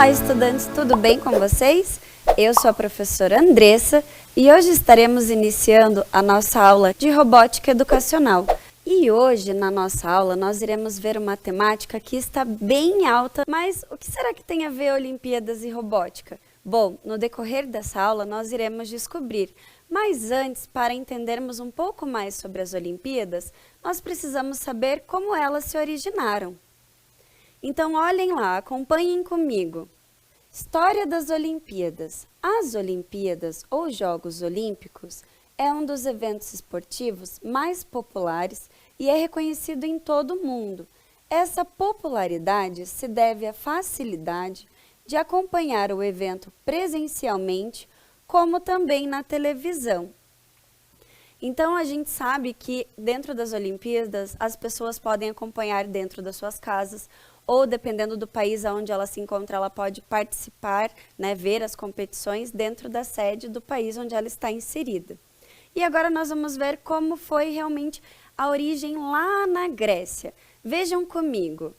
Olá, estudantes, tudo bem com vocês? Eu sou a professora Andressa e hoje estaremos iniciando a nossa aula de robótica educacional. E hoje, na nossa aula, nós iremos ver uma temática que está bem alta, mas o que será que tem a ver Olimpíadas e robótica? Bom, no decorrer dessa aula nós iremos descobrir, mas antes, para entendermos um pouco mais sobre as Olimpíadas, nós precisamos saber como elas se originaram. Então, olhem lá, acompanhem comigo. História das Olimpíadas. As Olimpíadas, ou Jogos Olímpicos, é um dos eventos esportivos mais populares e é reconhecido em todo o mundo. Essa popularidade se deve à facilidade de acompanhar o evento presencialmente, como também na televisão. Então, a gente sabe que dentro das Olimpíadas, as pessoas podem acompanhar dentro das suas casas, ou dependendo do país onde ela se encontra, ela pode participar, ver as competições dentro da sede do país onde ela está inserida. E agora nós vamos ver como foi realmente a origem lá na Grécia. Vejam comigo.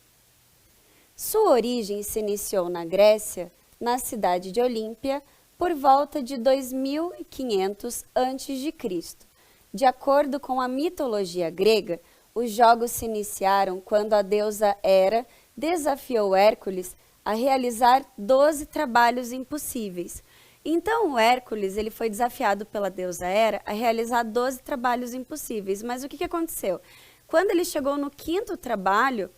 Sua origem se iniciou na Grécia, na cidade de Olímpia, por volta de 2500 a.C. De acordo com a mitologia grega, os jogos se iniciaram quando a deusa Hera desafiou Hércules a realizar 12 trabalhos impossíveis. Então, o Hércules ele foi desafiado pela deusa Hera a realizar 12 trabalhos impossíveis. Mas o que aconteceu? Quando ele chegou no 5º trabalho,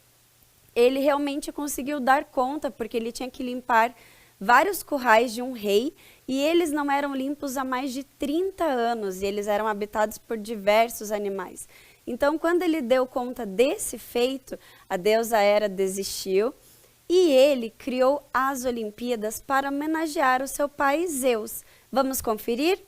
ele realmente conseguiu dar conta, porque ele tinha que limpar vários currais de um rei, e eles não eram limpos há mais de 30 anos, e eles eram habitados por diversos animais. Então, quando ele deu conta desse feito, a deusa Hera desistiu e ele criou as Olimpíadas para homenagear o seu pai Zeus. Vamos conferir?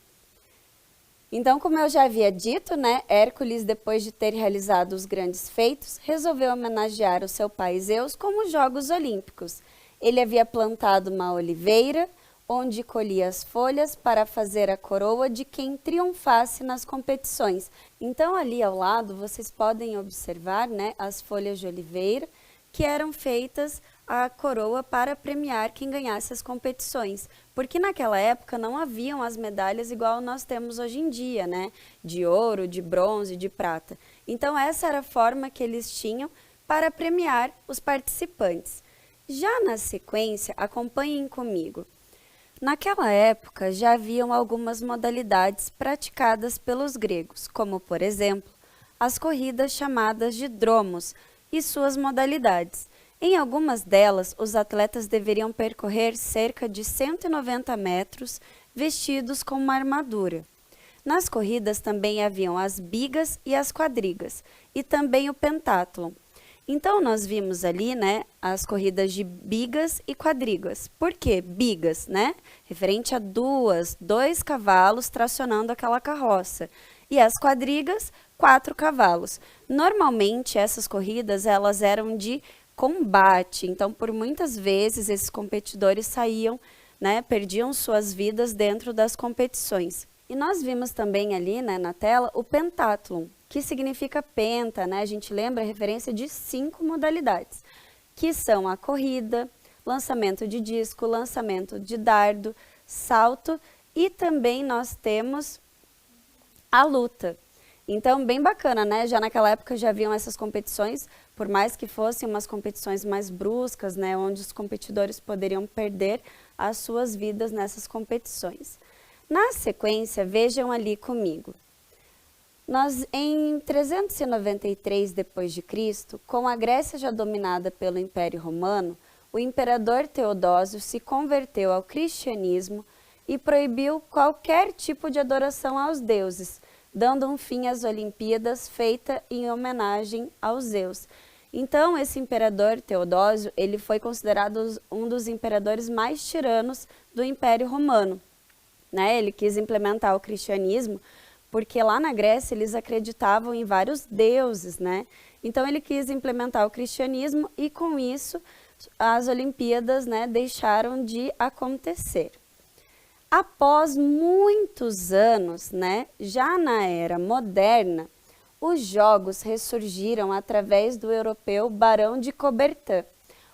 Então, como eu já havia dito, Hércules, depois de ter realizado os grandes feitos, resolveu homenagear o seu pai Zeus com os Jogos Olímpicos. Ele havia plantado uma oliveira, onde colhia as folhas para fazer a coroa de quem triunfasse nas competições. Então, ali ao lado, vocês podem observar as folhas de oliveira, que eram feitas a coroa para premiar quem ganhasse as competições. Porque naquela época não haviam as medalhas igual nós temos hoje em dia, de ouro, de bronze, de prata. Então, essa era a forma que eles tinham para premiar os participantes. Já na sequência, acompanhem comigo. Naquela época, já haviam algumas modalidades praticadas pelos gregos, como, por exemplo, as corridas chamadas de dromos e suas modalidades. Em algumas delas, os atletas deveriam percorrer cerca de 190 metros vestidos com uma armadura. Nas corridas também haviam as bigas e as quadrigas, e também o pentátlon. Então, nós vimos ali, as corridas de bigas e quadrigas. Por quê? Bigas, referente a dois cavalos tracionando aquela carroça. E as quadrigas, 4 cavalos. Normalmente, essas corridas, elas eram de combate. Então, por muitas vezes, esses competidores saíam, perdiam suas vidas dentro das competições. E nós vimos também ali, na tela, o pentátlon, que significa penta, A gente lembra a referência de 5 modalidades, que são a corrida, lançamento de disco, lançamento de dardo, salto e também nós temos a luta. Então, bem bacana, Já naquela época já haviam essas competições, por mais que fossem umas competições mais bruscas, onde os competidores poderiam perder as suas vidas nessas competições. Na sequência, vejam ali comigo. Em 393 d.C., com a Grécia já dominada pelo Império Romano, o imperador Teodósio se converteu ao cristianismo e proibiu qualquer tipo de adoração aos deuses, dando um fim às Olimpíadas feita em homenagem aos Zeus. Então, esse imperador Teodósio, ele foi considerado um dos imperadores mais tiranos do Império Romano. Ele quis implementar o cristianismo, porque lá na Grécia eles acreditavam em vários deuses, Então ele quis implementar o cristianismo e com isso as Olimpíadas, deixaram de acontecer. Após muitos anos, já na era moderna, os jogos ressurgiram através do europeu Barão de Coubertin,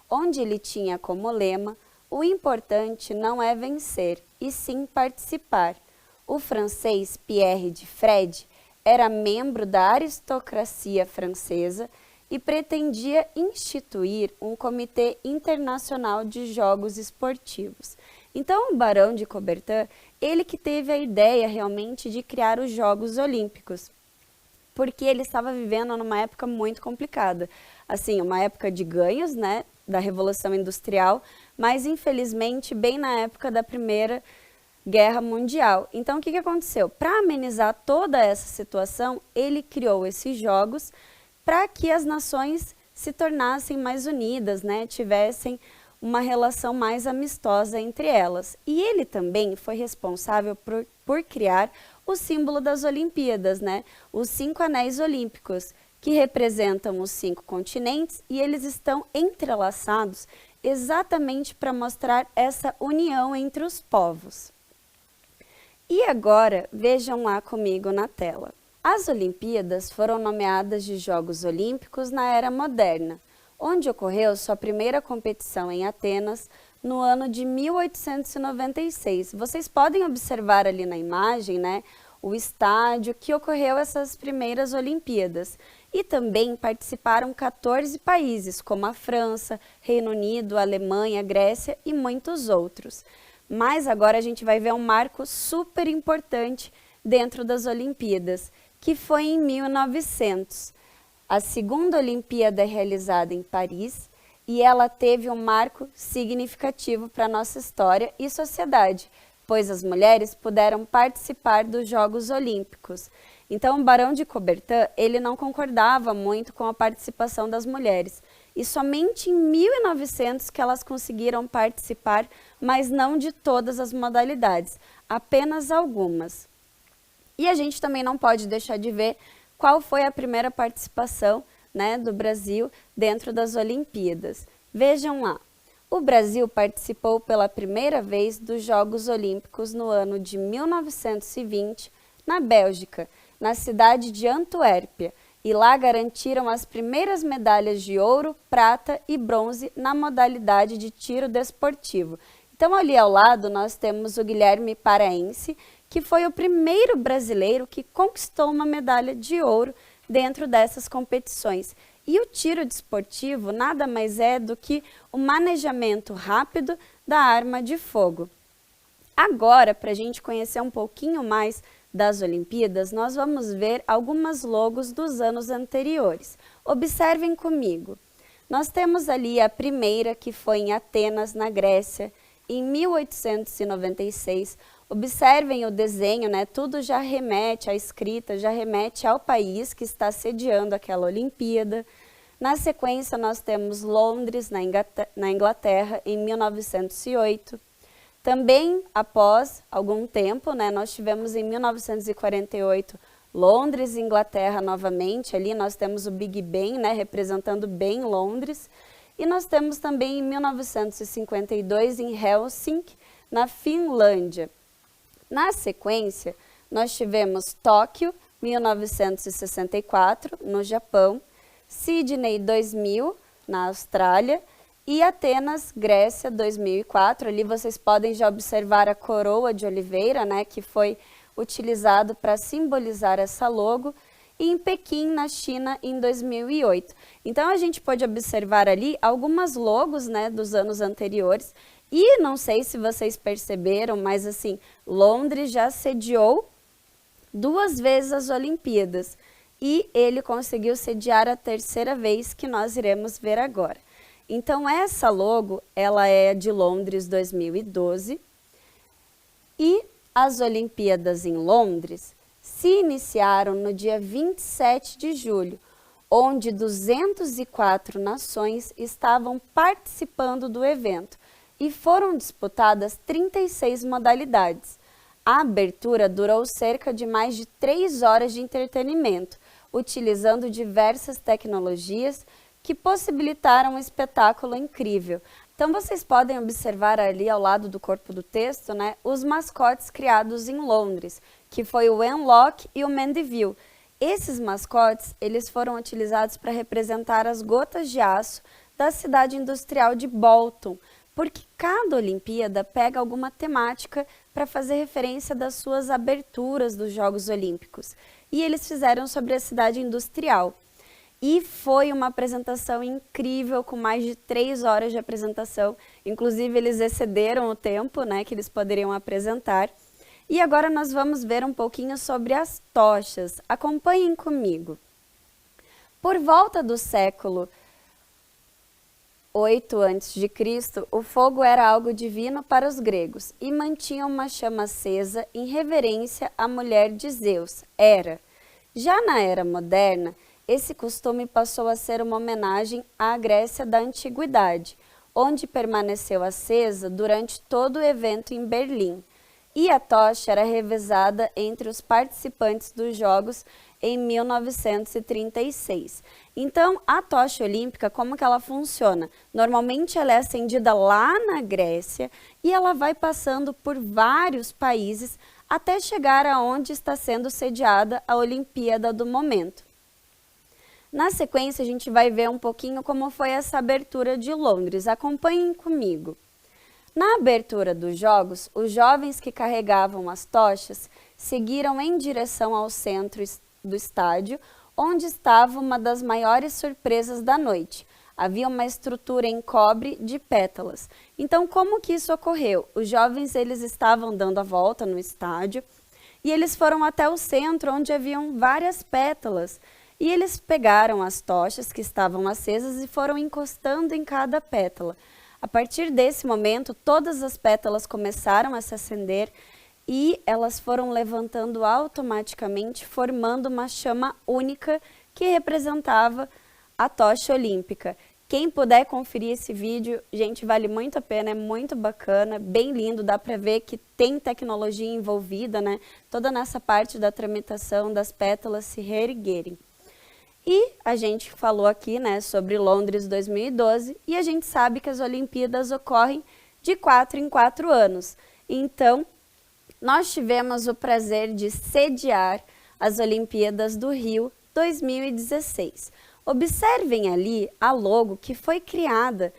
onde ele tinha como lema o importante não é vencer, e sim participar. O francês Pierre de Fred era membro da aristocracia francesa e pretendia instituir um comitê internacional de jogos esportivos. Então, o Barão de Coubertin, ele que teve a ideia realmente de criar os Jogos Olímpicos, porque ele estava vivendo numa época muito complicada. Assim, uma época de ganhos, né, da Revolução Industrial, mas infelizmente bem na época da Primeira Guerra Mundial. Então, o que aconteceu? Para amenizar toda essa situação, ele criou esses jogos para que as nações se tornassem mais unidas, né, tivessem uma relação mais amistosa entre elas. E ele também foi responsável por criar o símbolo das Olimpíadas, né, os 5 anéis olímpicos, que representam os 5 continentes, e eles estão entrelaçados exatamente para mostrar essa união entre os povos. E agora, vejam lá comigo na tela. As Olimpíadas foram nomeadas de Jogos Olímpicos na Era Moderna, onde ocorreu sua primeira competição em Atenas no ano de 1896. Vocês podem observar ali na imagem, né, o estádio que ocorreu essas primeiras Olimpíadas. E também participaram 14 países, como a França, Reino Unido, Alemanha, Grécia e muitos outros. Mas agora a gente vai ver um marco super importante dentro das Olimpíadas, que foi em 1900. A segunda Olimpíada é realizada em Paris e ela teve um marco significativo para a nossa história e sociedade, pois as mulheres puderam participar dos Jogos Olímpicos. Então, o Barão de Coubertin, ele não concordava muito com a participação das mulheres. E somente em 1900 que elas conseguiram participar, mas não de todas as modalidades, apenas algumas. E a gente também não pode deixar de ver qual foi a primeira participação, né, do Brasil dentro das Olimpíadas. Vejam lá, o Brasil participou pela primeira vez dos Jogos Olímpicos no ano de 1920, na Bélgica, na cidade de Antuérpia, e lá garantiram as primeiras medalhas de ouro, prata e bronze na modalidade de tiro desportivo. Então, ali ao lado, nós temos o Guilherme Paraense, que foi o primeiro brasileiro que conquistou uma medalha de ouro dentro dessas competições. E o tiro desportivo nada mais é do que o manejamento rápido da arma de fogo. Agora, para a gente conhecer um pouquinho mais das Olimpíadas, nós vamos ver algumas logos dos anos anteriores. Observem comigo. Nós temos ali a primeira, que foi em Atenas, na Grécia, em 1896. Observem o desenho, né? Tudo já remete, a escrita já remete ao país que está sediando aquela Olimpíada. Na sequência, nós temos Londres, na Inglaterra, em 1908. Também, após algum tempo, né, nós tivemos em 1948 Londres e Inglaterra novamente. Ali nós temos o Big Ben, né, representando bem Londres. E nós temos também em 1952 em Helsinki, na Finlândia. Na sequência, nós tivemos Tóquio, 1964, no Japão, Sydney 2000, na Austrália, e Atenas, Grécia, 2004. Ali vocês podem já observar a coroa de oliveira, né, que foi utilizado para simbolizar essa logo, e em Pequim, na China, em 2008. Então, a gente pode observar ali algumas logos, né, dos anos anteriores, e não sei se vocês perceberam, mas assim, Londres já sediou 2 vezes as Olimpíadas, e ele conseguiu sediar a 3ª vez, que nós iremos ver agora. Então, essa logo, ela é de Londres 2012, e as Olimpíadas em Londres se iniciaram no dia 27 de julho, onde 204 nações estavam participando do evento e foram disputadas 36 modalidades. A abertura durou cerca de mais de 3 horas de entretenimento, utilizando diversas tecnologias que possibilitaram um espetáculo incrível. Então, vocês podem observar ali ao lado do corpo do texto, né, os mascotes criados em Londres, que foi o Wenlock e o Mandeville. Esses mascotes, eles foram utilizados para representar as gotas de aço da cidade industrial de Bolton, porque cada Olimpíada pega alguma temática para fazer referência das suas aberturas dos Jogos Olímpicos. E eles fizeram sobre a cidade industrial. E foi uma apresentação incrível, com mais de 3 horas de apresentação. Inclusive, eles excederam o tempo, né, que eles poderiam apresentar. E agora nós vamos ver um pouquinho sobre as tochas. Acompanhem comigo. Por volta do século 8 a.C., o fogo era algo divino para os gregos e mantinha uma chama acesa em reverência à mulher de Zeus, Hera. Já na era moderna, esse costume passou a ser uma homenagem à Grécia da Antiguidade, onde permaneceu acesa durante todo o evento em Berlim. E a tocha era revezada entre os participantes dos Jogos em 1936. Então, a tocha olímpica, como que ela funciona? Normalmente ela é acendida lá na Grécia e ela vai passando por vários países até chegar aonde está sendo sediada a Olimpíada do momento. Na sequência, a gente vai ver um pouquinho como foi essa abertura de Londres. Acompanhem comigo. Na abertura dos Jogos, os jovens que carregavam as tochas seguiram em direção ao centro do estádio, onde estava uma das maiores surpresas da noite. Havia uma estrutura em cobre de pétalas. Então, como que isso ocorreu? Os jovens eles estavam dando a volta no estádio e eles foram até o centro, onde haviam várias pétalas. E eles pegaram as tochas que estavam acesas e foram encostando em cada pétala. A partir desse momento, todas as pétalas começaram a se acender e elas foram levantando automaticamente, formando uma chama única que representava a tocha olímpica. Quem puder conferir esse vídeo, gente, vale muito a pena, é muito bacana, bem lindo, dá para ver que tem tecnologia envolvida, né? Toda nessa parte da tramitação das pétalas se reerguerem. E a gente falou aqui, né, sobre Londres 2012 e a gente sabe que as Olimpíadas ocorrem de 4 em 4 anos. Então, nós tivemos o prazer de sediar as Olimpíadas do Rio 2016. Observem ali a logo que foi criada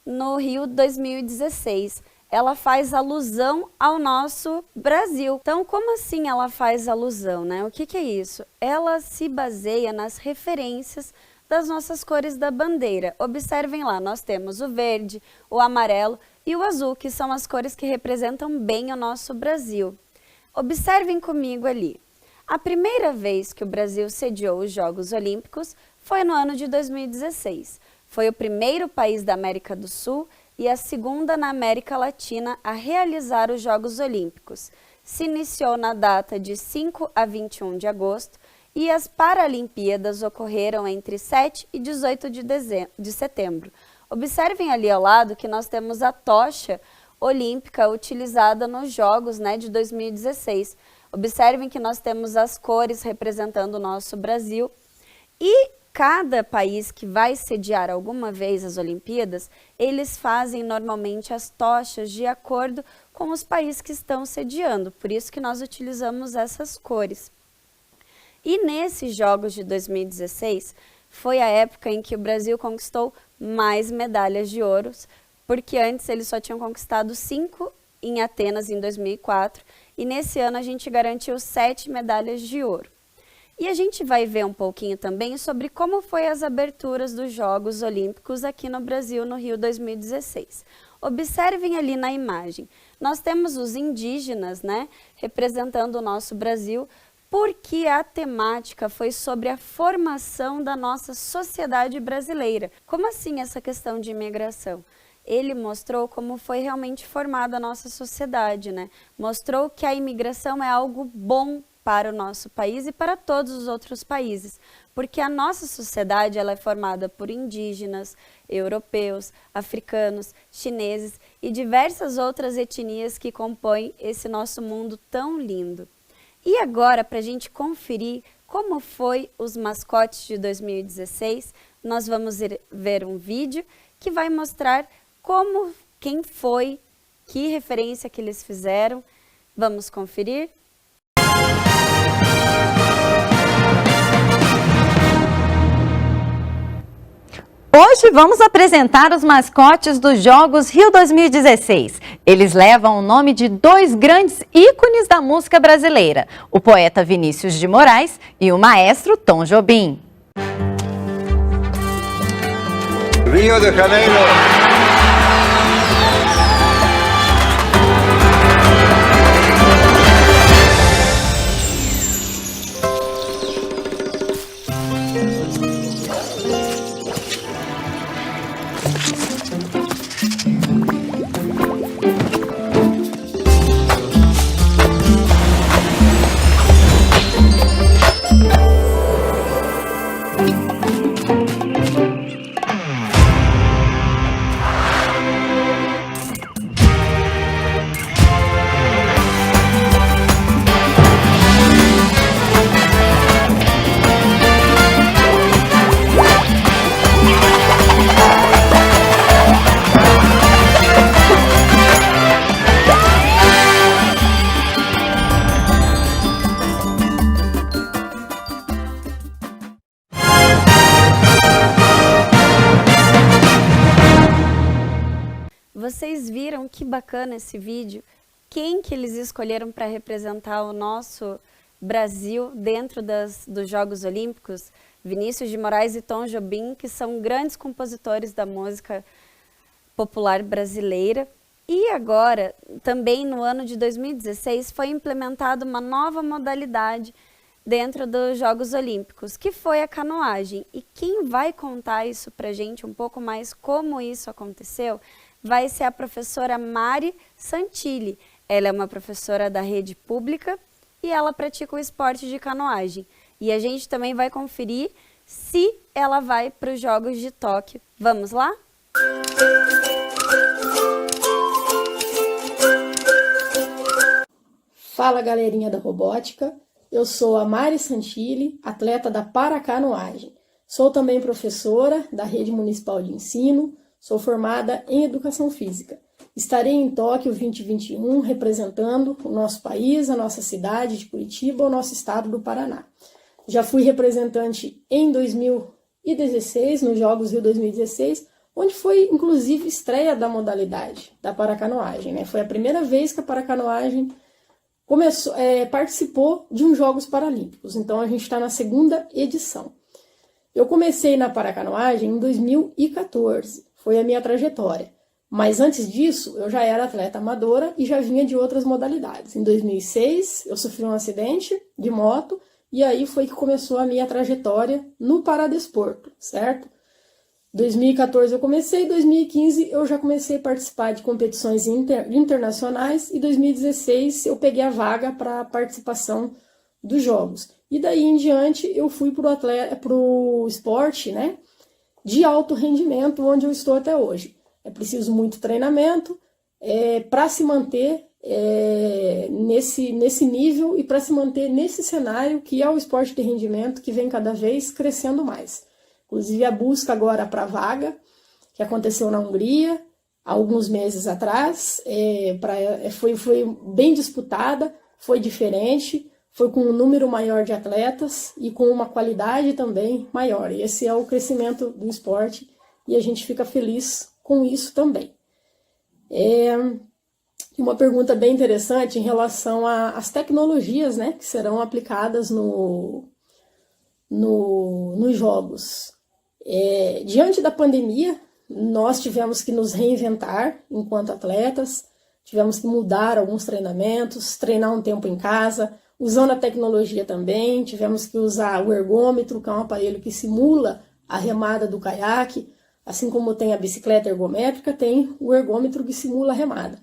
no Rio 2016. Ela faz alusão ao nosso Brasil. Então, como assim ela faz alusão, né? O que é isso? Ela se baseia nas referências das nossas cores da bandeira. Observem lá, nós temos o verde, o amarelo e o azul, que são as cores que representam bem o nosso Brasil. Observem comigo ali. A primeira vez que o Brasil sediou os Jogos Olímpicos foi no ano de 2016. Foi o primeiro país da América do Sul e a segunda na América Latina a realizar os Jogos Olímpicos. Se iniciou na data de 5 a 21 de agosto e as Paralimpíadas ocorreram entre 7 e 18 de setembro. Observem ali ao lado que nós temos a tocha olímpica utilizada nos Jogos, né, de 2016. Observem que nós temos as cores representando o nosso Brasil e cada país que vai sediar alguma vez as Olimpíadas, eles fazem normalmente as tochas de acordo com os países que estão sediando, por isso que nós utilizamos essas cores. E nesses Jogos de 2016, foi a época em que o Brasil conquistou mais medalhas de ouro, porque antes eles só tinham conquistado 5 em Atenas em 2004, e nesse ano a gente garantiu 7 medalhas de ouro. E a gente vai ver um pouquinho também sobre como foi as aberturas dos Jogos Olímpicos aqui no Brasil, no Rio 2016. Observem ali na imagem, nós temos os indígenas, né, representando o nosso Brasil, porque a temática foi sobre a formação da nossa sociedade brasileira. Como assim essa questão de imigração? Ele mostrou como foi realmente formada a nossa sociedade, né? Mostrou que a imigração é algo bom para o nosso país e para todos os outros países, porque a nossa sociedade ela é formada por indígenas, europeus, africanos, chineses e diversas outras etnias que compõem esse nosso mundo tão lindo. E agora, para a gente conferir como foi os mascotes de 2016, nós vamos ver um vídeo que vai mostrar quem foi, que referência que eles fizeram. Vamos conferir? Hoje vamos apresentar os mascotes dos Jogos Rio 2016. Eles levam o nome de dois grandes ícones da música brasileira, o poeta Vinícius de Moraes e o maestro Tom Jobim. Rio de Janeiro. Vocês viram que bacana esse vídeo? Quem que eles escolheram para representar o nosso Brasil dentro dos Jogos Olímpicos? Vinícius de Moraes e Tom Jobim, que são grandes compositores da música popular brasileira. E agora, também no ano de 2016, foi implementada uma nova modalidade dentro dos Jogos Olímpicos, que foi a canoagem. E quem vai contar isso para a gente um pouco mais, como isso aconteceu, vai ser a professora Mari Santilli. Ela é uma professora da rede pública e ela pratica o esporte de canoagem. E a gente também vai conferir se ela vai para os Jogos de Tóquio. Vamos lá? Fala, galerinha da robótica. Eu sou a Mari Santilli, atleta da paracanoagem. Sou também professora da Rede Municipal de Ensino. Sou formada em Educação Física. Estarei em Tóquio 2021 representando o nosso país, a nossa cidade de Curitiba, o nosso estado do Paraná. Já fui representante em 2016, nos Jogos Rio 2016, onde foi inclusive estreia da modalidade da paracanoagem, né? Foi a primeira vez que a paracanoagem participou de uns Jogos Paralímpicos, então a gente está na segunda edição. Eu comecei na paracanoagem em 2014. Foi a minha trajetória. Mas antes disso, eu já era atleta amadora e já vinha de outras modalidades. Em 2006, eu sofri um acidente de moto e aí foi que começou a minha trajetória no paradesporto, certo? 2014 eu comecei, 2015 eu já comecei a participar de competições internacionais e 2016 eu peguei a vaga para a participação dos Jogos. E daí em diante eu fui para o esporte, né? De alto rendimento, onde eu estou até hoje. É preciso muito treinamento para se manter nesse nível e para se manter nesse cenário que é o esporte de rendimento que vem cada vez crescendo mais. Inclusive a busca agora para a vaga, que aconteceu na Hungria, há alguns meses atrás, foi bem disputada, foi diferente, foi com um número maior de atletas e com uma qualidade também maior. E esse é o crescimento do esporte e a gente fica feliz com isso também. Uma pergunta bem interessante em relação às tecnologias, né, que serão aplicadas nos Jogos. Diante da pandemia, nós tivemos que nos reinventar enquanto atletas, tivemos que mudar alguns treinamentos, treinar um tempo em casa, usando a tecnologia também, tivemos que usar o ergômetro, que é um aparelho que simula a remada do caiaque, assim como tem a bicicleta ergométrica, tem o ergômetro que simula a remada.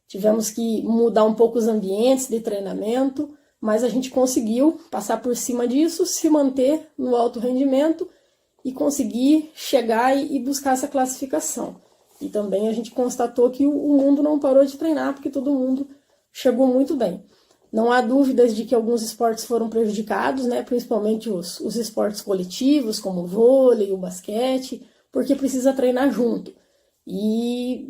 Tivemos que mudar um pouco os ambientes de treinamento, mas a gente conseguiu passar por cima disso, se manter no alto rendimento e conseguir chegar e buscar essa classificação. E também a gente constatou que o mundo não parou de treinar, porque todo mundo chegou muito bem. Não há dúvidas de que alguns esportes foram prejudicados, né? Principalmente os esportes coletivos, como o vôlei, o basquete, porque precisa treinar junto. E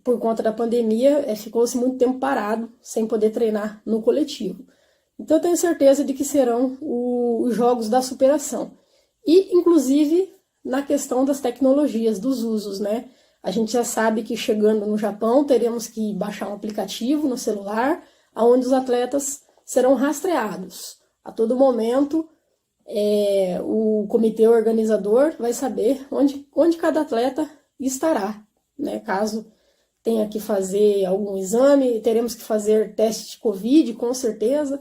por conta da pandemia, ficou-se muito tempo parado, sem poder treinar no coletivo. Então eu tenho certeza de que serão os Jogos da Superação. E, inclusive, na questão das tecnologias, dos usos, né? A gente já sabe que chegando no Japão, teremos que baixar um aplicativo no celular, onde os atletas serão rastreados. A todo momento, o comitê organizador vai saber onde cada atleta estará, né? Caso tenha que fazer algum exame, teremos que fazer teste de Covid, com certeza.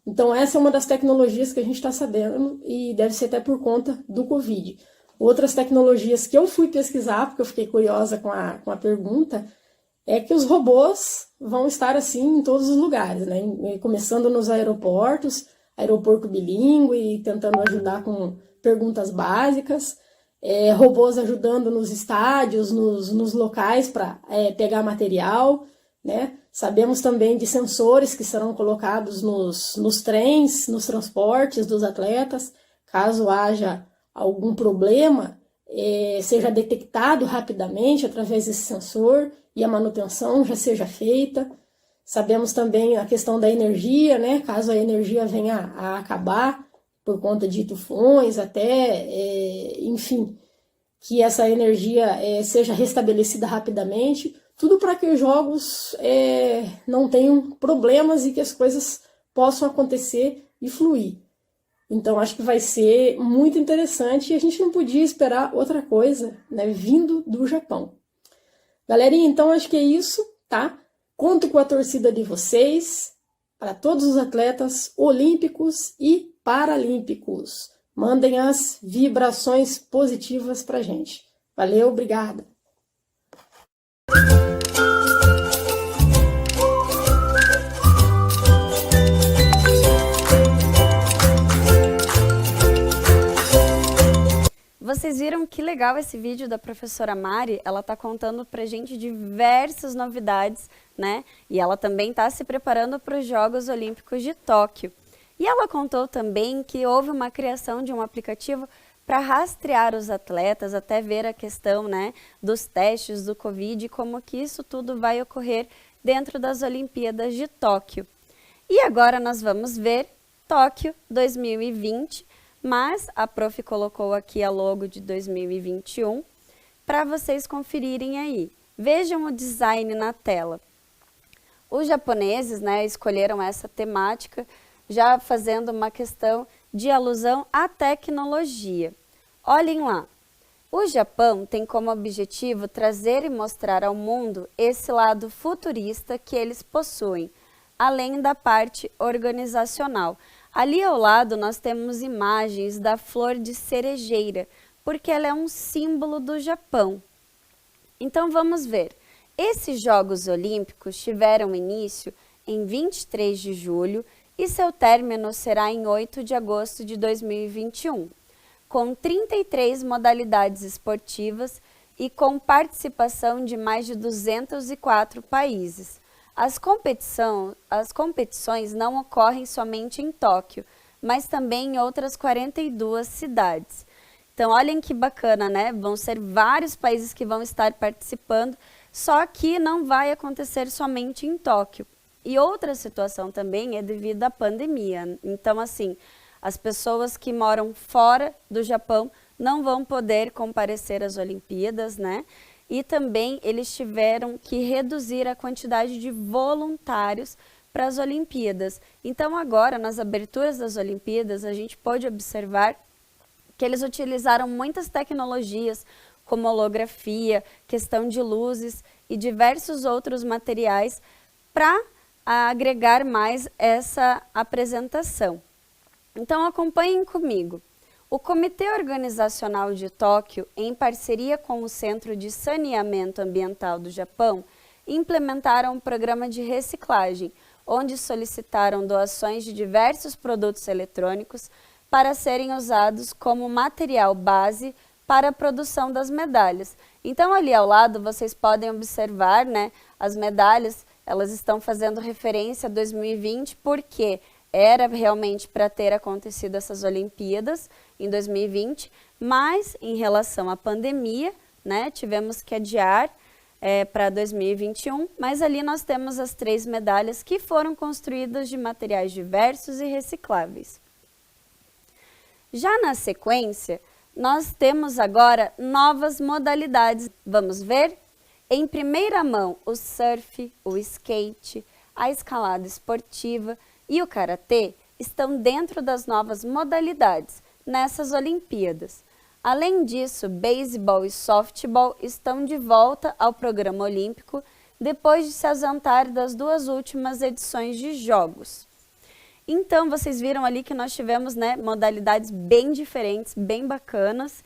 Então, essa é uma das tecnologias que a gente está sabendo, e deve ser até por conta do Covid. Outras tecnologias que eu fui pesquisar, porque eu fiquei curiosa com a pergunta, é que os robôs vão estar assim em todos os lugares, né? Começando nos aeroportos, aeroporto bilíngue, tentando ajudar com perguntas básicas, robôs ajudando nos estádios, nos locais para pegar material, né? Sabemos também de sensores que serão colocados nos trens, nos transportes dos atletas, caso haja algum problema, seja detectado rapidamente através desse sensor e a manutenção já seja feita. Sabemos também a questão da energia, né? Caso a energia venha a acabar por conta de tufões, enfim, que essa energia seja restabelecida rapidamente, tudo para que os jogos não tenham problemas e que as coisas possam acontecer e fluir. Então, acho que vai ser muito interessante e a gente não podia esperar outra coisa, né, vindo do Japão. Galerinha, então acho que é isso, tá? Conto com a torcida de vocês, para todos os atletas olímpicos e paralímpicos. Mandem as vibrações positivas pra gente. Valeu, obrigada! Vocês viram que legal esse vídeo da professora Mari? Ela está contando pra gente diversas novidades, né? E ela também está se preparando para os Jogos Olímpicos de Tóquio. E ela contou também que houve uma criação de um aplicativo para rastrear os atletas, até ver a questão, né, dos testes do Covid e como que isso tudo vai ocorrer dentro das Olimpíadas de Tóquio. E agora nós vamos ver Tóquio 2020, mas a prof colocou aqui a logo de 2021 para vocês conferirem aí. Vejam o design na tela. Os japoneses, né, escolheram essa temática, já fazendo uma questão de alusão à tecnologia. Olhem lá, o Japão tem como objetivo trazer e mostrar ao mundo esse lado futurista que eles possuem, além da parte organizacional. Ali ao lado nós temos imagens da flor de cerejeira, porque ela é um símbolo do Japão. Então vamos ver, esses Jogos Olímpicos tiveram início em 23 de julho e seu término será em 8 de agosto de 2021, com 33 modalidades esportivas e com participação de mais de 204 países. As competições não ocorrem somente em Tóquio, mas também em outras 42 cidades. Então, olhem que bacana, né? Vão ser vários países que vão estar participando, só que não vai acontecer somente em Tóquio. E outra situação também é devido à pandemia. Então, assim, as pessoas que moram fora do Japão não vão poder comparecer às Olimpíadas, né? E também eles tiveram que reduzir a quantidade de voluntários para as Olimpíadas. Então agora, nas aberturas das Olimpíadas, a gente pode observar que eles utilizaram muitas tecnologias, como holografia, questão de luzes e diversos outros materiais para agregar mais essa apresentação. Então acompanhem comigo. O Comitê Organizacional de Tóquio, em parceria com o Centro de Saneamento Ambiental do Japão, implementaram um programa de reciclagem, onde solicitaram doações de diversos produtos eletrônicos para serem usados como material base para a produção das medalhas. Então, ali ao lado, vocês podem observar, né, as medalhas, elas estão fazendo referência a 2020, porque era realmente para ter acontecido essas Olimpíadas em 2020, mas em relação à pandemia, né, tivemos que adiar para 2021, mas ali nós temos as 3 medalhas que foram construídas de materiais diversos e recicláveis. Já na sequência, nós temos agora novas modalidades. Vamos ver? Em primeira mão, o surf, o skate, a escalada esportiva e o karatê estão dentro das novas modalidades nessas Olimpíadas. Além disso, beisebol e softball estão de volta ao programa olímpico depois de se ausentar das duas últimas edições de Jogos. Então, vocês viram ali que nós tivemos, né, modalidades bem diferentes, bem bacanas.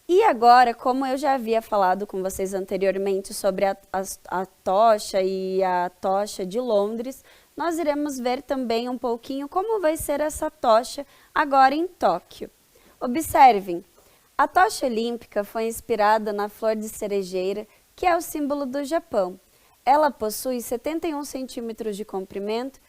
E agora, como eu já havia falado com vocês anteriormente sobre a tocha e a tocha de Londres, nós iremos ver também um pouquinho como vai ser essa tocha agora em Tóquio. Observem, a tocha olímpica foi inspirada na flor de cerejeira, que é o símbolo do Japão. Ela possui 71 centímetros de comprimento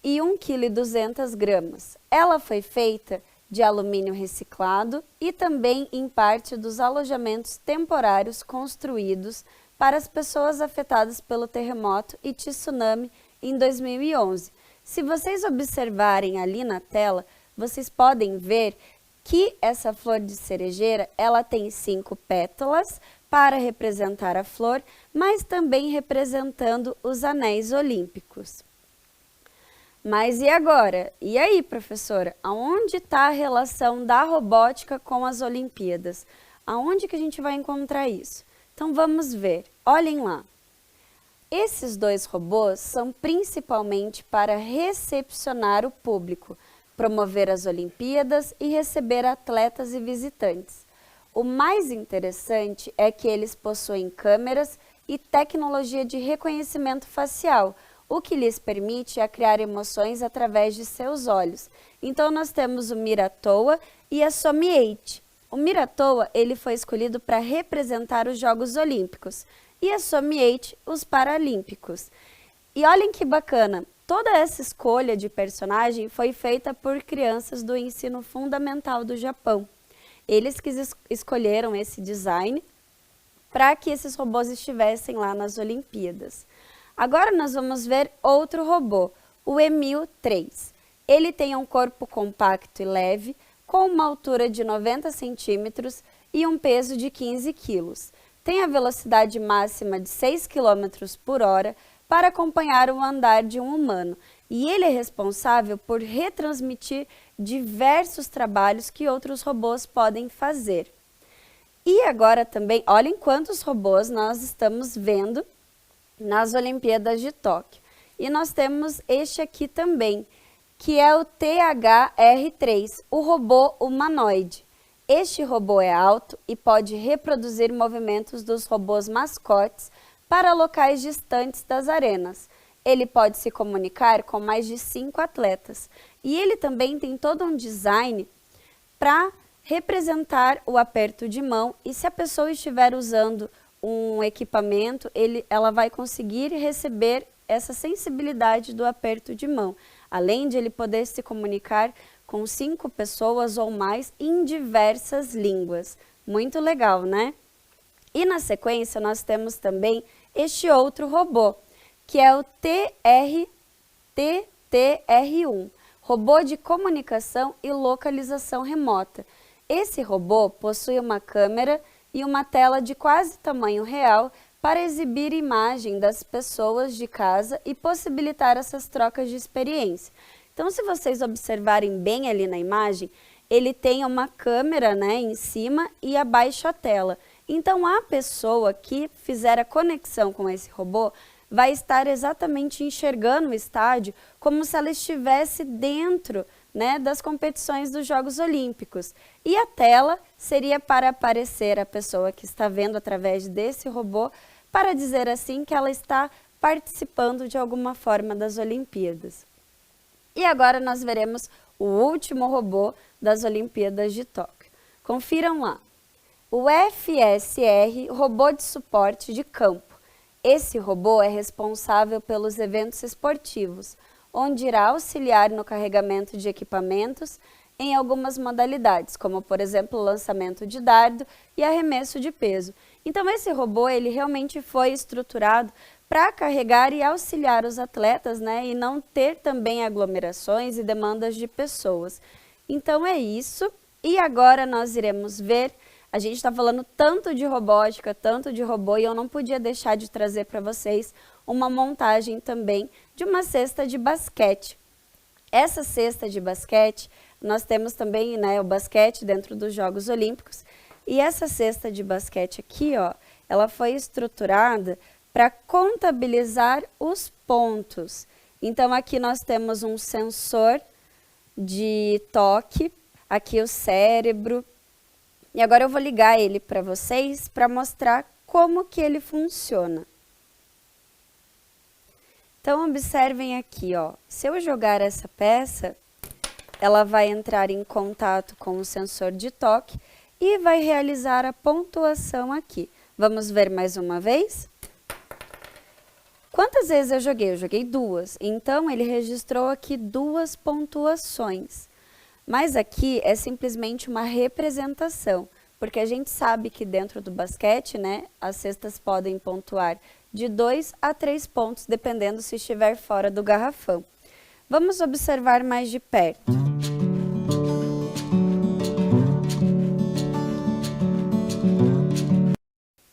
e 1,2 kg. Ela foi feita de alumínio reciclado e também em parte dos alojamentos temporários construídos para as pessoas afetadas pelo terremoto e tsunami em 2011. Se vocês observarem ali na tela, vocês podem ver que essa flor de cerejeira, ela tem 5 pétalas para representar a flor, mas também representando os anéis olímpicos. Mas e agora? E aí, professora? Aonde está a relação da robótica com as Olimpíadas? Aonde que a gente vai encontrar isso? Então vamos ver. Olhem lá. Esses dois robôs são principalmente para recepcionar o público, promover as Olimpíadas e receber atletas e visitantes. O mais interessante é que eles possuem câmeras e tecnologia de reconhecimento facial, o que lhes permite a criar emoções através de seus olhos. Então nós temos o Mira-Toa e a Somi-8. O Mira-Toa ele foi escolhido para representar os Jogos Olímpicos e a Somi-8 os Paralímpicos. E olhem que bacana, toda essa escolha de personagem foi feita por crianças do ensino fundamental do Japão. Eles que escolheram esse design para que esses robôs estivessem lá nas Olimpíadas. Agora nós vamos ver outro robô, o Emil 3. Ele tem um corpo compacto e leve, com uma altura de 90 centímetros e um peso de 15 quilos. Tem a velocidade máxima de 6 km por hora para acompanhar o andar de um humano. E ele é responsável por retransmitir diversos trabalhos que outros robôs podem fazer. E agora também, olhem quantos robôs nós estamos vendo nas Olimpíadas de Tóquio. E nós temos este aqui também, que é o THR-3, o robô humanoide. Este robô é alto e pode reproduzir movimentos dos robôs mascotes para locais distantes das arenas. Ele pode se comunicar com mais de 5 atletas. E ele também tem todo um design para representar o aperto de mão, e se a pessoa estiver usando um equipamento, ela vai conseguir receber essa sensibilidade do aperto de mão, além de ele poder se comunicar com 5 pessoas ou mais em diversas línguas. Muito legal, né? E na sequência nós temos também este outro robô, que é o TTR-1, robô de comunicação e localização remota. Esse robô possui uma câmera e uma tela de quase tamanho real para exibir imagem das pessoas de casa e possibilitar essas trocas de experiência. Então, se vocês observarem bem ali na imagem, ele tem uma câmera, né, em cima e abaixo a tela. Então, a pessoa que fizer a conexão com esse robô vai estar exatamente enxergando o estádio como se ela estivesse dentro, né, das competições dos Jogos Olímpicos. E a tela seria para aparecer a pessoa que está vendo através desse robô, para dizer assim que ela está participando de alguma forma das Olimpíadas. E agora nós veremos o último robô das Olimpíadas de Tóquio. Confiram lá. O FSR, robô de suporte de campo. Esse robô é responsável pelos eventos esportivos, onde irá auxiliar no carregamento de equipamentos em algumas modalidades, como por exemplo o lançamento de dardo e arremesso de peso. Então esse robô ele realmente foi estruturado para carregar e auxiliar os atletas, né, e não ter também aglomerações e demandas de pessoas. Então é isso, E agora nós iremos ver, a gente está falando tanto de robótica, tanto de robô, e eu não podia deixar de trazer para vocês uma montagem também de uma cesta de basquete. Essa cesta de basquete, nós temos também, né, o basquete dentro dos Jogos Olímpicos, e essa cesta de basquete aqui, ó, ela foi estruturada para contabilizar os pontos. Então aqui nós temos um sensor de toque, aqui o cérebro, e agora eu vou ligar ele para vocês para mostrar como que ele funciona. Então observem aqui, ó, se eu jogar essa peça, ela vai entrar em contato com o sensor de toque e vai realizar a pontuação aqui. Vamos ver mais uma vez? Quantas vezes eu joguei? Eu joguei 2, então ele registrou aqui 2 pontuações. Mas aqui é simplesmente uma representação, porque a gente sabe que dentro do basquete, né, as cestas podem pontuar de 2 a 3 pontos, dependendo se estiver fora do garrafão. Vamos observar mais de perto.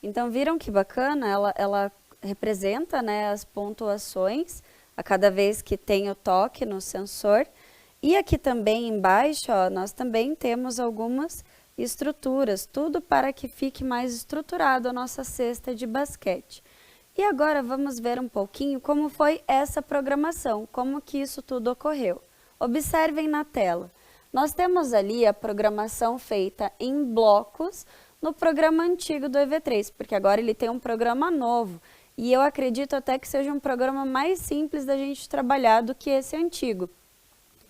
Então, viram que bacana? Ela representa, né, as pontuações a cada vez que tem o toque no sensor. E aqui também embaixo, ó, nós também temos algumas estruturas, tudo para que fique mais estruturado a nossa cesta de basquete. E agora vamos ver um pouquinho como foi essa programação, como que isso tudo ocorreu. Observem na tela. Nós temos ali a programação feita em blocos no programa antigo do EV3, porque agora ele tem um programa novo. E eu acredito até que seja um programa mais simples da gente trabalhar do que esse antigo.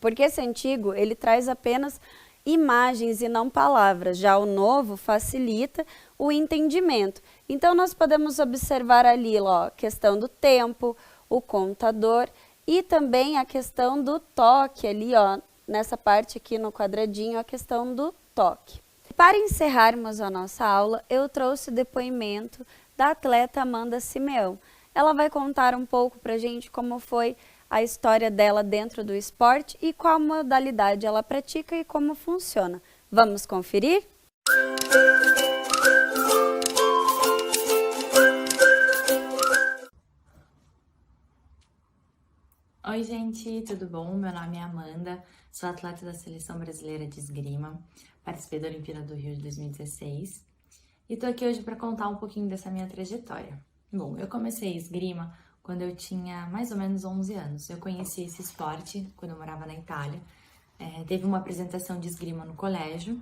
Porque esse antigo, ele traz apenas imagens e não palavras. Já o novo facilita o entendimento. Então, nós podemos observar ali, ó, a questão do tempo, o contador e também a questão do toque ali, ó, nessa parte aqui no quadradinho, a questão do toque. Para encerrarmos a nossa aula, eu trouxe o depoimento da atleta Amanda Simeão. Ela vai contar um pouco pra gente como foi a história dela dentro do esporte e qual modalidade ela pratica e como funciona. Vamos conferir? Oi gente, tudo bom? Meu nome é Amanda, sou atleta da Seleção Brasileira de Esgrima, participei da Olimpíada do Rio de 2016 e tô aqui hoje para contar um pouquinho dessa minha trajetória. Bom, eu comecei esgrima quando eu tinha mais ou menos 11 anos. Eu conheci esse esporte quando eu morava na Itália. Teve uma apresentação de esgrima no colégio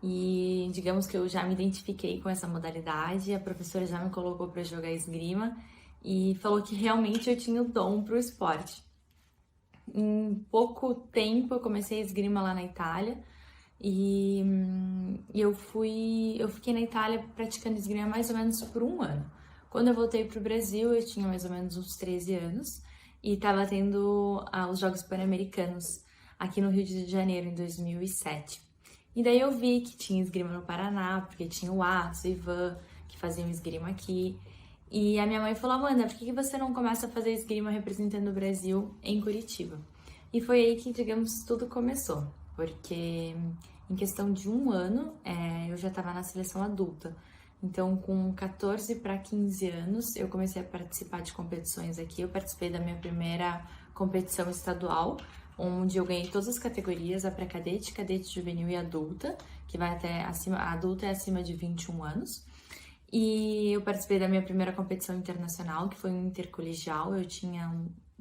e digamos que eu já me identifiquei com essa modalidade. A professora já me colocou para jogar esgrima e falou que realmente eu tinha o dom para o esporte. Em pouco tempo eu comecei a esgrima lá na Itália e eu fiquei na Itália praticando esgrima mais ou menos por 1 ano. Quando eu voltei para o Brasil, eu tinha mais ou menos uns 13 anos e estava tendo os Jogos Pan-Americanos aqui no Rio de Janeiro, em 2007. E daí eu vi que tinha esgrima no Paraná, porque tinha o Atos, o Ivan, que faziam esgrima aqui. E a minha mãe falou, Amanda, por que você não começa a fazer esgrima representando o Brasil em Curitiba? E foi aí que, digamos, tudo começou, porque em questão de 1 ano, eu já estava na seleção adulta. Então, com 14 para 15 anos, eu comecei a participar de competições aqui. Eu participei da minha primeira competição estadual, onde eu ganhei todas as categorias, a pré-cadete, cadete juvenil e adulta, que vai até acima, a adulta é acima de 21 anos. E eu participei da minha primeira competição internacional, que foi um intercolegial. Eu tinha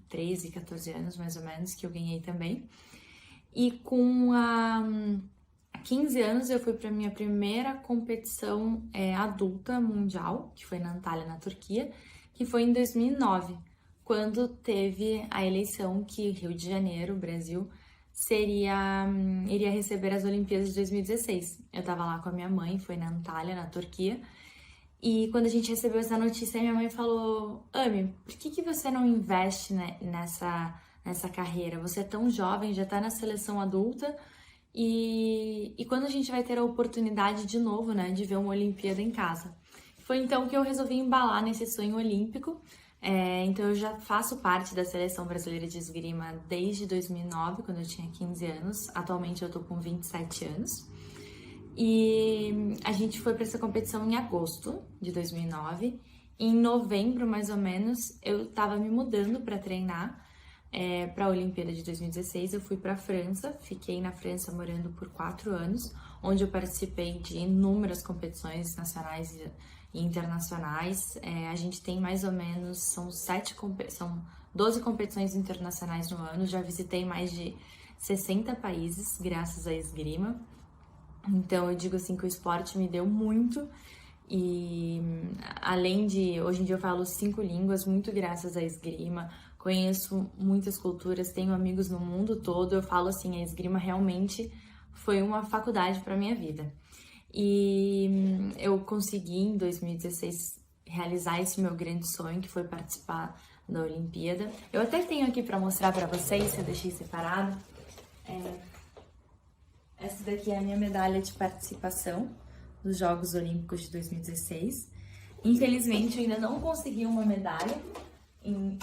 13, 14 anos, mais ou menos, que eu ganhei também. E com 15 anos eu fui para minha primeira competição adulta mundial, que foi na Antalya, na Turquia, que foi em 2009, quando teve a eleição que Rio de Janeiro, Brasil, iria receber as Olimpíadas de 2016. Eu estava lá com a minha mãe, foi na Antalya, na Turquia, e quando a gente recebeu essa notícia, minha mãe falou, Ami, por que você não investe, né, nessa carreira? Você é tão jovem, já está na seleção adulta, e quando a gente vai ter a oportunidade de novo, né, de ver uma Olimpíada em casa? Foi então que eu resolvi embalar nesse sonho olímpico. Então eu já faço parte da Seleção Brasileira de Esgrima desde 2009, quando eu tinha 15 anos. Atualmente eu tô com 27 anos. E a gente foi para essa competição em agosto de 2009. Em novembro, mais ou menos, eu estava me mudando para treinar para a Olimpíada de 2016. Eu fui para a França, fiquei na França morando por 4 anos, onde eu participei de inúmeras competições nacionais e internacionais. A gente tem mais ou menos, são 12 competições internacionais no ano. Já visitei mais de 60 países graças à esgrima. Então eu digo assim que o esporte me deu muito. E além de, hoje em dia eu falo 5 línguas, muito graças à esgrima, conheço muitas culturas, tenho amigos no mundo todo. Eu falo assim, a esgrima realmente foi uma faculdade para minha vida. E eu consegui em 2016 realizar esse meu grande sonho, que foi participar da Olimpíada. Eu até tenho aqui para mostrar para vocês, eu deixei separado. Essa daqui é a minha medalha de participação dos Jogos Olímpicos de 2016. Infelizmente, eu ainda não consegui uma medalha em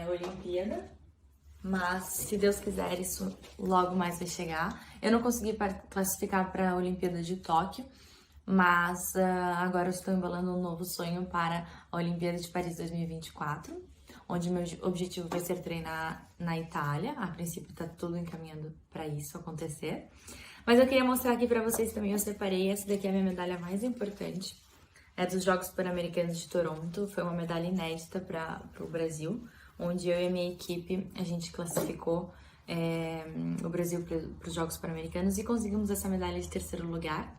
Olimpíada, mas se Deus quiser, isso logo mais vai chegar. Eu não consegui classificar para a Olimpíada de Tóquio, mas agora eu estou embalando um novo sonho para a Olimpíada de Paris 2024, onde meu objetivo vai ser treinar na Itália. A princípio está tudo encaminhando para isso acontecer. Mas eu queria mostrar aqui para vocês também, eu separei, essa daqui é a minha medalha mais importante. É dos Jogos Pan-Americanos de Toronto, foi uma medalha inédita para o Brasil, onde eu e a minha equipe, a gente classificou o Brasil para os Jogos Pan-Americanos e conseguimos essa medalha de 3º lugar.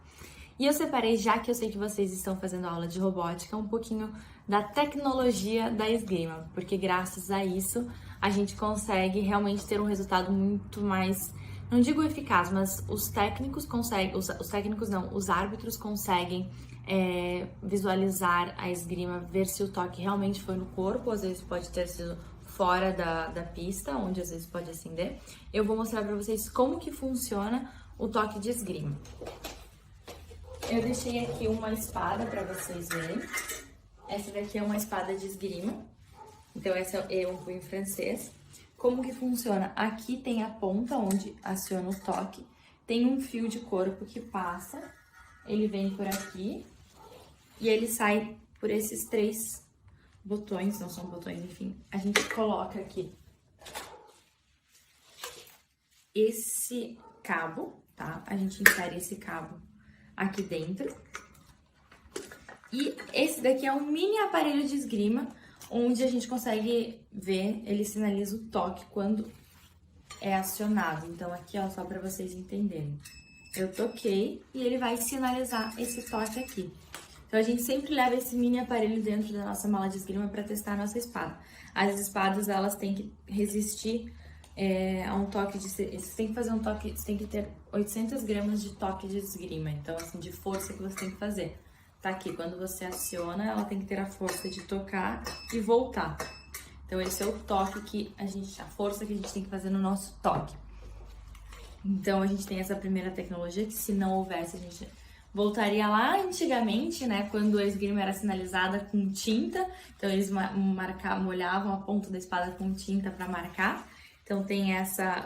E eu separei, já que eu sei que vocês estão fazendo aula de robótica, um pouquinho da tecnologia da esgrima, porque graças a isso a gente consegue realmente ter um resultado muito mais, não digo eficaz, mas os técnicos conseguem, os técnicos não, os árbitros conseguem visualizar a esgrima, ver se o toque realmente foi no corpo, às vezes pode ter sido fora da pista, onde às vezes pode acender. Eu vou mostrar para vocês como que funciona o toque de esgrima. Eu deixei aqui uma espada para vocês verem. Essa daqui é uma espada de esgrima. Então essa é um punho francês. Como que funciona? Aqui tem a ponta onde aciona o toque. Tem um fio de corpo que passa. Ele vem por aqui. E ele sai por esses 3 botões. Não são botões, enfim. A gente coloca aqui esse cabo, tá? A gente insere esse cabo aqui dentro. E esse daqui é um mini aparelho de esgrima, onde a gente consegue ver, ele sinaliza o toque quando é acionado. Então aqui, ó, só para vocês entenderem. Eu toquei e ele vai sinalizar esse toque aqui. Então a gente sempre leva esse mini aparelho dentro da nossa mala de esgrima para testar a nossa espada. As espadas, elas têm que resistir a um toque de... Você tem que fazer um toque, você tem que ter 800 gramas de toque de esgrima. Então, assim, de força que você tem que fazer. Tá aqui, quando você aciona, ela tem que ter a força de tocar e voltar. Então esse é o toque que a força que a gente tem que fazer no nosso toque. Então a gente tem essa primeira tecnologia que, se não houvesse, a gente voltaria lá antigamente, né, quando a esgrima era sinalizada com tinta. Então eles molhavam a ponta da espada com tinta para marcar. Então tem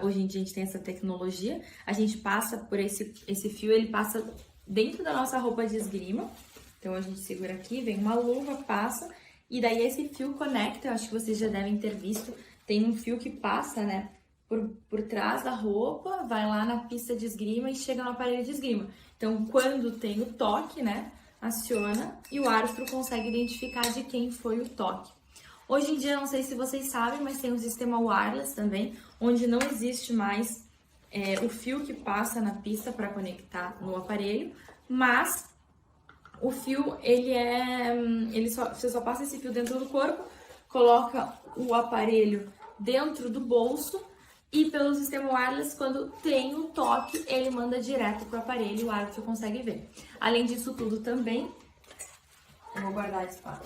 hoje em dia a gente tem essa tecnologia. A gente passa por esse fio, ele passa dentro da nossa roupa de esgrima. Então a gente segura aqui, vem uma luva, passa, e daí esse fio conecta. Eu acho que vocês já devem ter visto, tem um fio que passa, né, por trás da roupa, vai lá na pista de esgrima e chega no aparelho de esgrima. Então quando tem o toque, né, aciona e o árbitro consegue identificar de quem foi o toque. Hoje em dia, não sei se vocês sabem, mas tem um sistema wireless também, onde não existe mais o fio que passa na pista para conectar no aparelho, mas o fio, você só passa esse fio dentro do corpo, coloca o aparelho dentro do bolso e pelo sistema wireless, quando tem o toque, ele manda direto pro aparelho e o árbitro consegue ver. Além disso tudo também, eu vou guardar a espada.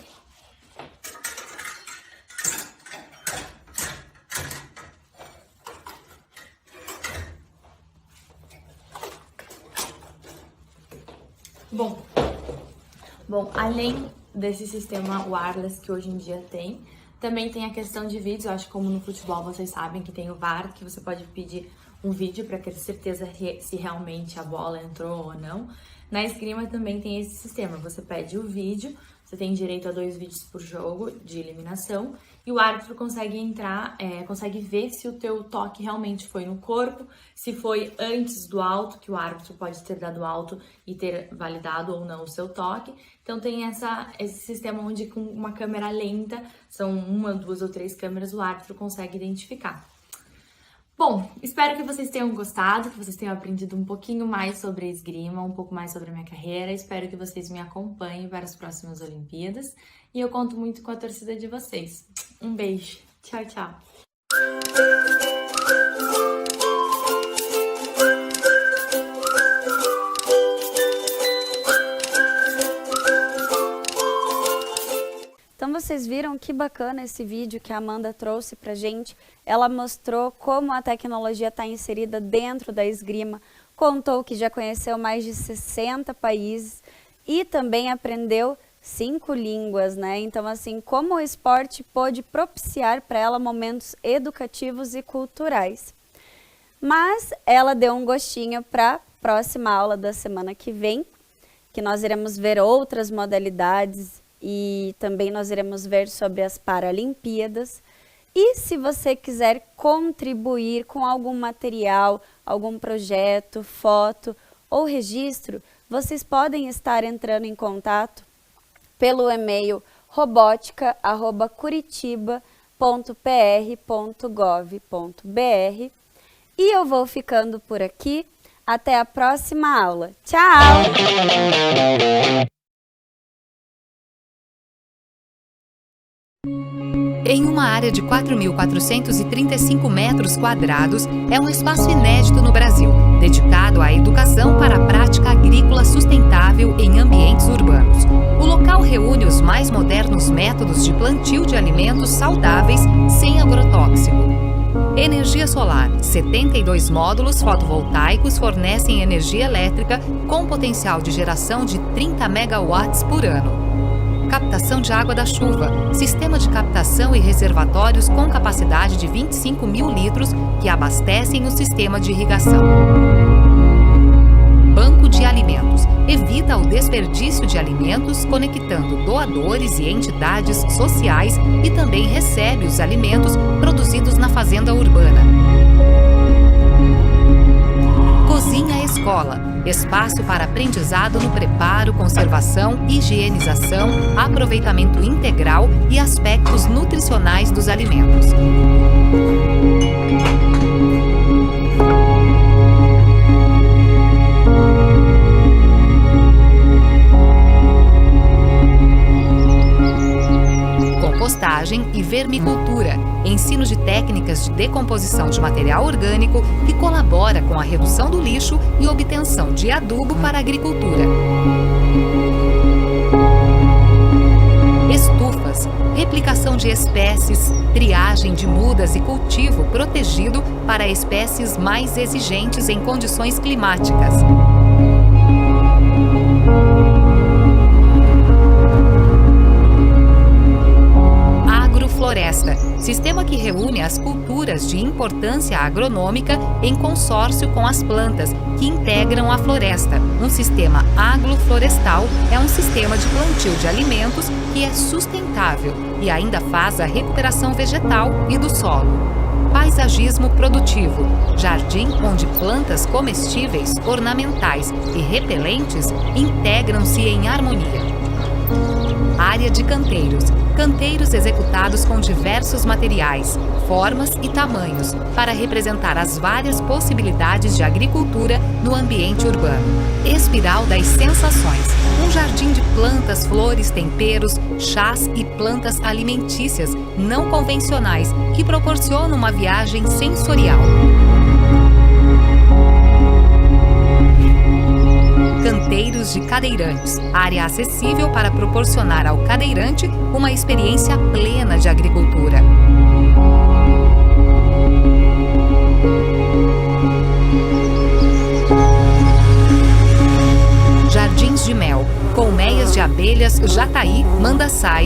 Bom, além desse sistema wireless que hoje em dia tem, também tem a questão de vídeos. Eu acho que, como no futebol vocês sabem que tem o VAR, que você pode pedir um vídeo para ter certeza se realmente a bola entrou ou não. Na esgrima também tem esse sistema, você pede o vídeo, você tem direito a 2 vídeos por jogo de eliminação e o árbitro consegue entrar, consegue ver se o teu toque realmente foi no corpo, se foi antes do alto, que o árbitro pode ter dado alto e ter validado ou não o seu toque. Então tem esse sistema onde com uma câmera lenta, são 1, 2 ou 3 câmeras, o árbitro consegue identificar. Bom, espero que vocês tenham gostado, que vocês tenham aprendido um pouquinho mais sobre a esgrima, um pouco mais sobre a minha carreira. Espero que vocês me acompanhem para as próximas Olimpíadas e eu conto muito com a torcida de vocês. Um beijo. Tchau, tchau. Então vocês viram que bacana esse vídeo que a Amanda trouxe pra gente. Ela mostrou como a tecnologia está inserida dentro da esgrima, contou que já conheceu mais de 60 países e também aprendeu 5 línguas, né? Então assim, como o esporte pôde propiciar para ela momentos educativos e culturais. Mas ela deu um gostinho para a próxima aula da semana que vem, que nós iremos ver outras modalidades e também nós iremos ver sobre as Paralimpíadas. E se você quiser contribuir com algum material, algum projeto, foto ou registro, vocês podem estar entrando em contato pelo e-mail robotica@curitiba.pr.gov.br. E eu vou ficando por aqui. Até a próxima aula. Tchau! Em uma área de 4.435 metros quadrados, é um espaço inédito no Brasil, dedicado à educação para a prática agrícola sustentável em ambientes urbanos. O local reúne os mais modernos métodos de plantio de alimentos saudáveis sem agrotóxico. Energia solar. 72 módulos fotovoltaicos fornecem energia elétrica com potencial de geração de 30 megawatts por ano. Captação de água da chuva. Sistema de captação e reservatórios com capacidade de 25 mil litros que abastecem o sistema de irrigação. Banco de alimentos. Evita o desperdício de alimentos, conectando doadores e entidades sociais e também recebe os alimentos produzidos na fazenda urbana. Cozinha Escola. Espaço para aprendizado no preparo, conservação, higienização, aproveitamento integral e aspectos nutricionais dos alimentos. Compostagem e vermicultura, ensino de técnicas de decomposição de material orgânico que colabora com a redução do lixo e obtenção de adubo para a agricultura. Estufas, replicação de espécies, triagem de mudas e cultivo protegido para espécies mais exigentes em condições climáticas. Floresta, sistema que reúne as culturas de importância agronômica em consórcio com as plantas que integram a floresta. Um sistema agroflorestal é um sistema de plantio de alimentos que é sustentável e ainda faz a recuperação vegetal e do solo. Paisagismo produtivo, jardim onde plantas comestíveis, ornamentais e repelentes integram-se em harmonia. Área de canteiros. Canteiros executados com diversos materiais, formas e tamanhos para representar as várias possibilidades de agricultura no ambiente urbano. Espiral das sensações. Um jardim de plantas, flores, temperos, chás e plantas alimentícias não convencionais que proporcionam uma viagem sensorial. Canteiros de cadeirantes, área acessível para proporcionar ao cadeirante uma experiência plena de agricultura. Jardins de mel, colmeias de abelhas jataí, mandaçai,